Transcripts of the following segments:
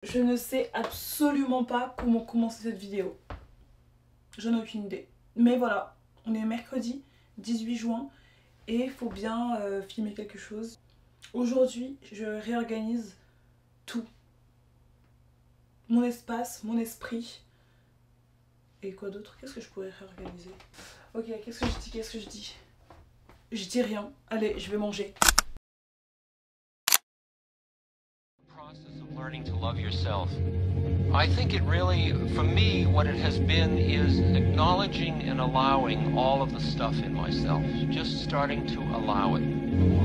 Je ne sais absolument pas comment commencer cette vidéo. Je n'ai aucune idée. Mais voilà, on est mercredi 18 juin et il faut bien filmer quelque chose. Aujourd'hui, je réorganise tout. Mon espace, mon esprit. Et quoi d'autre? Qu'est-ce que je pourrais réorganiser? Ok, qu'est-ce que je dis? Je dis rien. Allez, je vais manger. Learning to love yourself. I think it really, for me, what it has been is acknowledging and allowing all of the stuff in myself. Just starting to allow it.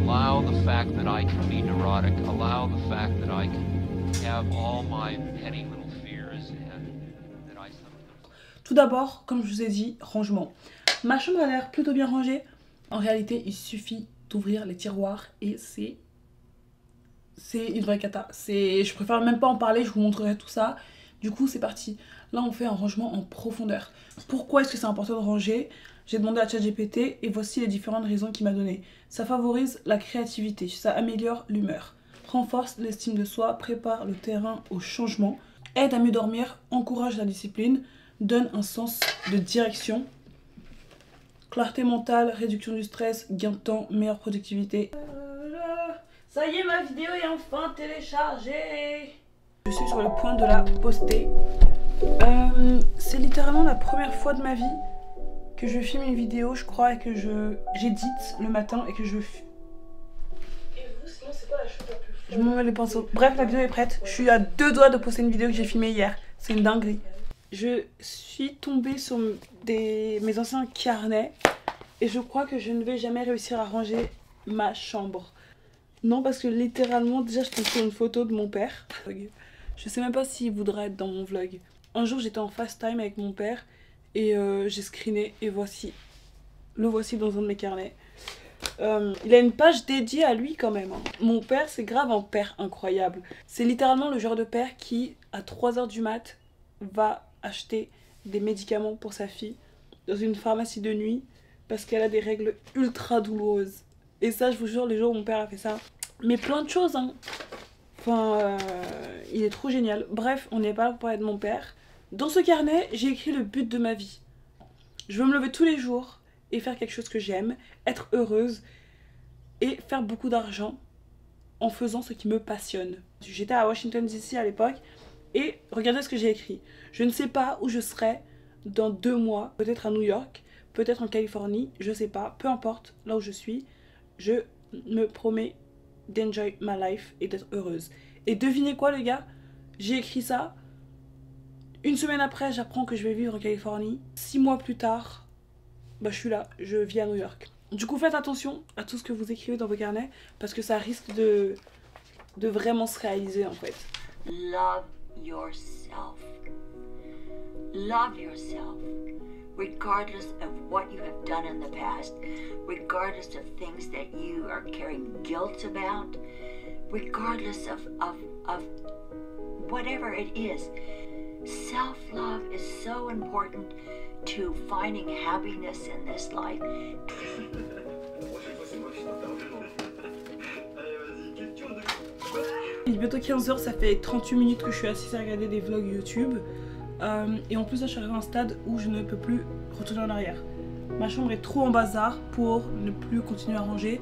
Allow the fact that I can be neurotic. Allow the fact that I can have all my petty little fears and that I sometimes... Tout d'abord, comme je vous ai dit, rangement. Ma chambre a l'air plutôt bien rangée. En réalité, il suffit d'ouvrir les tiroirs et c'est une vraie cata. Je préfère même pas en parler, je vous montrerai tout ça. Du coup, c'est parti. Là, on fait un rangement en profondeur. Pourquoi est-ce que c'est important de ranger? J'ai demandé à ChatGPT et voici les différentes raisons qu'il m'a données. Ça favorise la créativité, ça améliore l'humeur, renforce l'estime de soi, prépare le terrain au changement, aide à mieux dormir, encourage la discipline, donne un sens de direction, clarté mentale, réduction du stress, gain de temps, meilleure productivité. Ça y est, ma vidéo est enfin téléchargée. Je suis sur le point de la poster. C'est littéralement la première fois de ma vie que je filme une vidéo, je crois, et que j'édite le matin et que je... Et vous, sinon, c'est quoi la chose la plus folle? Je me mets les pinceaux. Bref, la vidéo est prête. Je suis à 2 doigts de poster une vidéo que j'ai filmée hier. C'est une dinguerie. Je suis tombée sur mes anciens carnets et je crois que je ne vais jamais réussir à ranger ma chambre. Non, parce que littéralement, déjà, je tombe sur une photo de mon père. Je sais même pas s'il voudrait être dans mon vlog. Un jour, j'étais en FaceTime avec mon père et j'ai screené et le voici dans un de mes carnets. Il a une page dédiée à lui quand même. Hein. Mon père, c'est grave un père incroyable. C'est littéralement le genre de père qui, à 3 h du mat, va acheter des médicaments pour sa fille dans une pharmacie de nuit parce qu'elle a des règles ultra douloureuses. Et ça, je vous jure, les jours où mon père a fait ça. Mais plein de choses, hein. Enfin, il est trop génial. Bref, on n'est pas là pour parler de mon père. Dans ce carnet, j'ai écrit le but de ma vie. Je veux me lever tous les jours et faire quelque chose que j'aime, être heureuse et faire beaucoup d'argent en faisant ce qui me passionne. J'étais à Washington DC à l'époque et regardez ce que j'ai écrit. Je ne sais pas où je serai dans 2 mois, peut-être à New York, peut-être en Californie, je sais pas, peu importe là où je suis. Je me promets d'enjoy my life et d'être heureuse. Et devinez quoi les gars? J'ai écrit ça. 1 semaine après, j'apprends que je vais vivre en Californie. 6 mois plus tard, bah, je suis là, je vis à New York. Du coup, faites attention à tout ce que vous écrivez dans vos carnets parce que ça risque de vraiment se réaliser en fait. Love yourself. Love yourself. Regardless of what you have done in the past, regardless of things that you are carrying guilt about, regardless of whatever it is, self-love is so important to finding happiness in this life. Il est bientôt 15 h, ça fait 38 minutes que je suis assise à regarder des vlogs YouTube. Et en plus là je suis arrivée à un stade où je ne peux plus retourner en arrière. Ma chambre est trop en bazar pour ne plus continuer à ranger.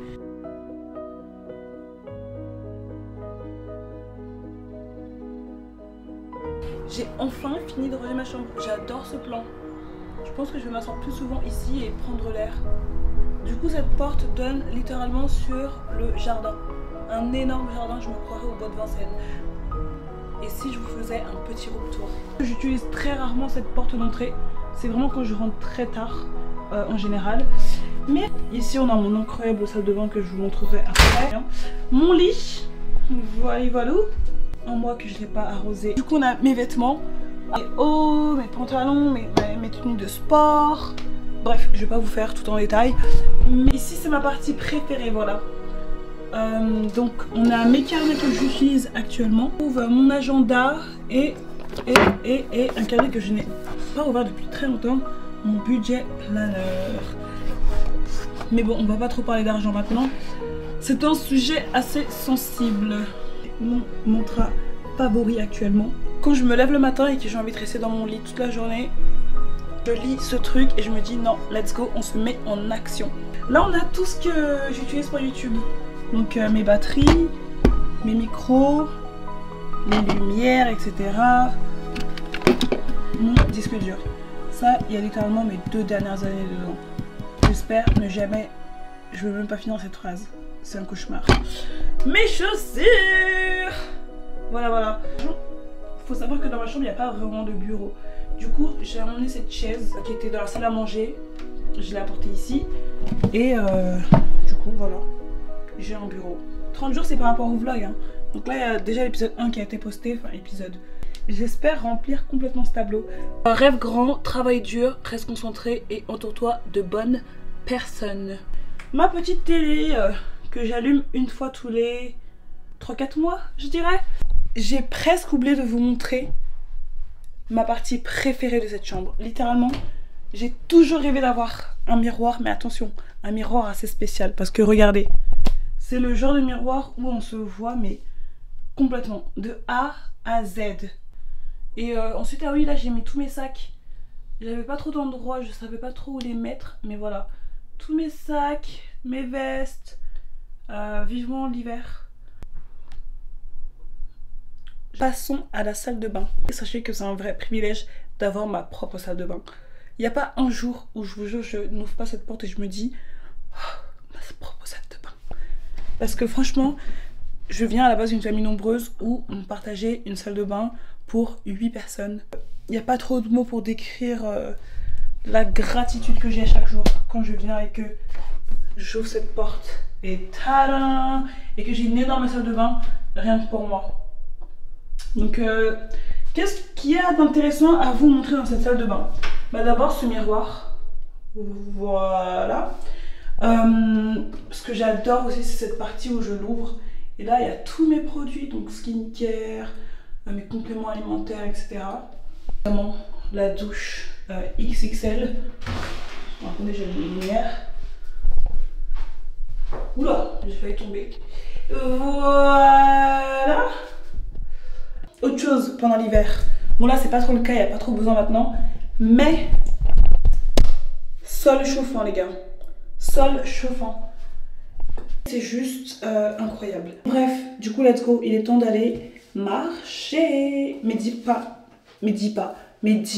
J'ai enfin fini de ranger ma chambre. J'adore ce plan. Je pense que je vais m'asseoir plus souvent ici et prendre l'air. Du coup cette porte donne littéralement sur le jardin. Un énorme jardin, je me croirais au bois de Vincennes. Et si je vous faisais un petit room tour? J'utilise très rarement cette porte d'entrée. C'est vraiment quand je rentre très tard en général. Mais ici on a mon incroyable salle de bain que je vous montrerai après. Mon lit, voilà. Un mois que je ne l'ai pas arrosé. Du coup on a mes vêtements, mes hauts, mes pantalons, mes tenues de sport. Bref, je vais pas vous faire tout en détail. Mais ici c'est ma partie préférée, voilà. Donc on a mes carnets que j'utilise actuellement, mon agenda et un carnet que je n'ai pas ouvert depuis très longtemps, mon budget planner. Mais bon, on va pas trop parler d'argent maintenant, c'est un sujet assez sensible. Mon mantra favoris actuellement. Quand je me lève le matin et que j'ai envie de rester dans mon lit toute la journée, je lis ce truc et je me dis non, let's go, on se met en action. Là on a tout ce que j'utilise pour YouTube. Donc mes batteries, mes micros, les lumières, etc. Mon disque dur. Ça, il y a littéralement mes 2 dernières années dedans. J'espère ne jamais... Je veux même pas finir cette phrase. C'est un cauchemar. Mes chaussures. Voilà. Faut savoir que dans ma chambre, il n'y a pas vraiment de bureau. Du coup, j'ai emmené cette chaise qui était dans la salle à manger. Je l'ai apportée ici. Et du coup, voilà. J'ai un bureau. 30 jours, c'est par rapport au vlog. Hein. Donc là, il y a déjà l'épisode 1 qui a été posté. Enfin, épisode. J'espère remplir complètement ce tableau. Rêve grand, travaille dur, reste concentré et entoure-toi de bonnes personnes. Ma petite télé que j'allume une fois tous les 3-4 mois, je dirais. J'ai presque oublié de vous montrer ma partie préférée de cette chambre. Littéralement, j'ai toujours rêvé d'avoir un miroir, mais attention, un miroir assez spécial. Parce que regardez, c'est le genre de miroir où on se voit, mais complètement, de A à Z. Et ensuite, ah oui, là j'ai mis tous mes sacs. J'avais pas trop d'endroits, je savais pas trop où les mettre, mais voilà. Tous mes sacs, mes vestes, vivement l'hiver. Passons à la salle de bain. Et sachez que c'est un vrai privilège d'avoir ma propre salle de bain. Il n'y a pas un jour où je vous jure, je n'ouvre pas cette porte et je me dis oh, ma propre salle de bain. Parce que franchement, je viens à la base d'une famille nombreuse où on partageait une salle de bain pour 8 personnes. Il n'y a pas trop de mots pour décrire la gratitude que j'ai à chaque jour quand je viens et que j'ouvre cette porte et tadam, et que j'ai une énorme salle de bain rien que pour moi. Donc qu'est-ce qu'il y a d'intéressant à vous montrer dans cette salle de bain? Bah d'abord ce miroir, voilà. Ce que j'adore aussi c'est cette partie où je l'ouvre et là il y a tous mes produits, donc skincare, mes compléments alimentaires, etc. Vraiment la douche XXL. Bon, attendez, j'ai une lumière. Oula, j'ai failli tomber. Voilà. Autre chose pendant l'hiver. Bon là c'est pas trop le cas, il n'y a pas trop besoin maintenant. Mais sol chauffant les gars. Sol chauffant. C'est juste incroyable. Bref, du coup let's go, il est temps d'aller marcher. Mais 10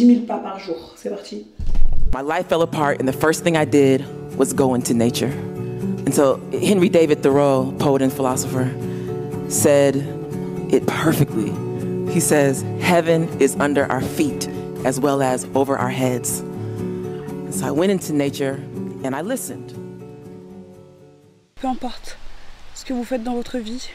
000 pas par jour. C'est parti. My life fell apart and the first thing I did was go into nature. And so Henry David Thoreau, poet and philosopher, said it perfectly. He says, heaven is under our feet as well as over our heads. And so I went into nature and I listened. Peu importe ce que vous faites dans votre vie,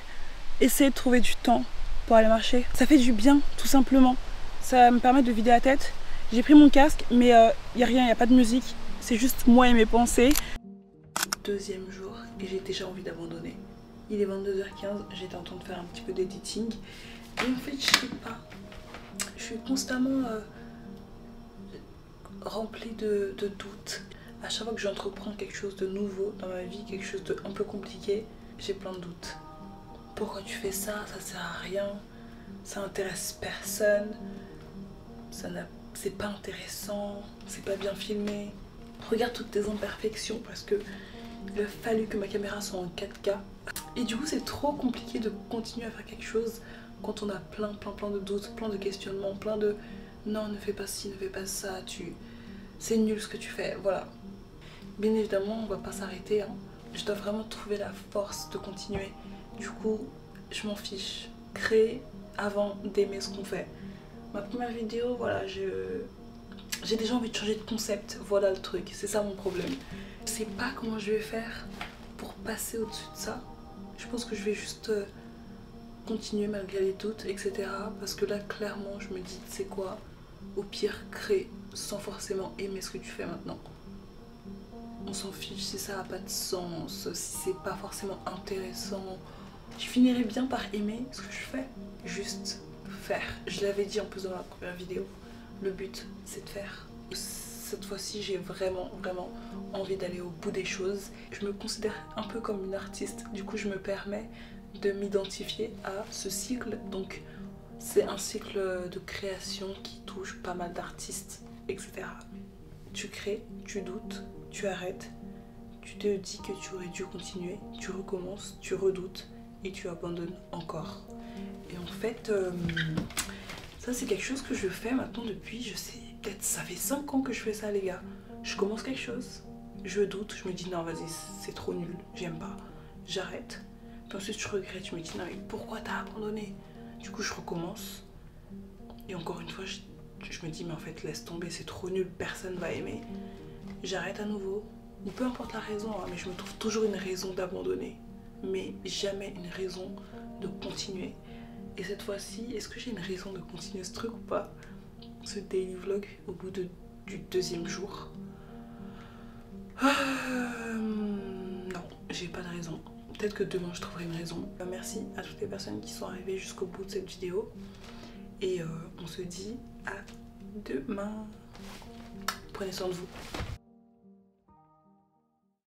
essayez de trouver du temps pour aller marcher. Ça fait du bien, tout simplement. Ça me permet de vider la tête. J'ai pris mon casque, mais il n'y a rien, il n'y a pas de musique. C'est juste moi et mes pensées. Deuxième jour, et j'ai déjà envie d'abandonner. Il est 22h15, j'étais en train de faire un petit peu d'editing. Et en fait, je sais pas. Je suis constamment remplie de doutes. À chaque fois que j'entreprends quelque chose de nouveau dans ma vie, quelque chose de un peu compliqué, j'ai plein de doutes. Pourquoi tu fais ça? Ça sert à rien. Ça intéresse personne. C'est pas intéressant. C'est pas bien filmé. Regarde toutes tes imperfections parce que il a fallu que ma caméra soit en 4K. Et du coup, c'est trop compliqué de continuer à faire quelque chose quand on a plein de doutes, plein de questionnements, plein de non, ne fais pas ci, ne fais pas ça, c'est nul ce que tu fais, voilà. Bien évidemment, on va pas s'arrêter, hein. Je dois vraiment trouver la force de continuer. Du coup, je m'en fiche. Créer avant d'aimer ce qu'on fait. Ma première vidéo, voilà, j'ai déjà envie de changer de concept, voilà le truc, c'est ça mon problème. Je sais pas comment je vais faire pour passer au-dessus de ça. Je pense que je vais juste continuer malgré les doutes, etc. Parce que là, clairement, je me dis, c'est quoi? Au pire, crée sans forcément aimer ce que tu fais maintenant. On s'en fiche si ça n'a pas de sens, si c'est pas forcément intéressant. Je finirai bien par aimer ce que je fais, juste faire. Je l'avais dit en plus dans ma première vidéo, le but c'est de faire. Cette fois-ci j'ai vraiment envie d'aller au bout des choses. Je me considère un peu comme une artiste, du coup je me permets de m'identifier à ce cycle. Donc C'est un cycle de création qui touche pas mal d'artistes, etc. Tu crées, tu doutes, tu arrêtes, tu te dis que tu aurais dû continuer, tu recommences, tu redoutes et tu abandonnes encore. Et en fait, ça c'est quelque chose que je fais maintenant depuis, je sais, peut-être ça fait 5 ans que je fais ça les gars. Je commence quelque chose, je doute, je me dis non vas-y c'est trop nul, j'aime pas, j'arrête. Puis ensuite je regrette, je me dis non mais pourquoi t'as abandonné? Du coup je recommence et encore une fois je me dis mais en fait laisse tomber, c'est trop nul, personne va aimer. J'arrête à nouveau, ou peu importe la raison, hein, mais je me trouve toujours une raison d'abandonner, mais jamais une raison de continuer. Et cette fois-ci, est-ce que j'ai une raison de continuer ce truc ou pas? Ce daily vlog au bout du 2e jour. Non, j'ai pas de raison. Peut-être que demain je trouverai une raison. Merci à toutes les personnes qui sont arrivées jusqu'au bout de cette vidéo. Et on se dit à demain. Prenez soin de vous.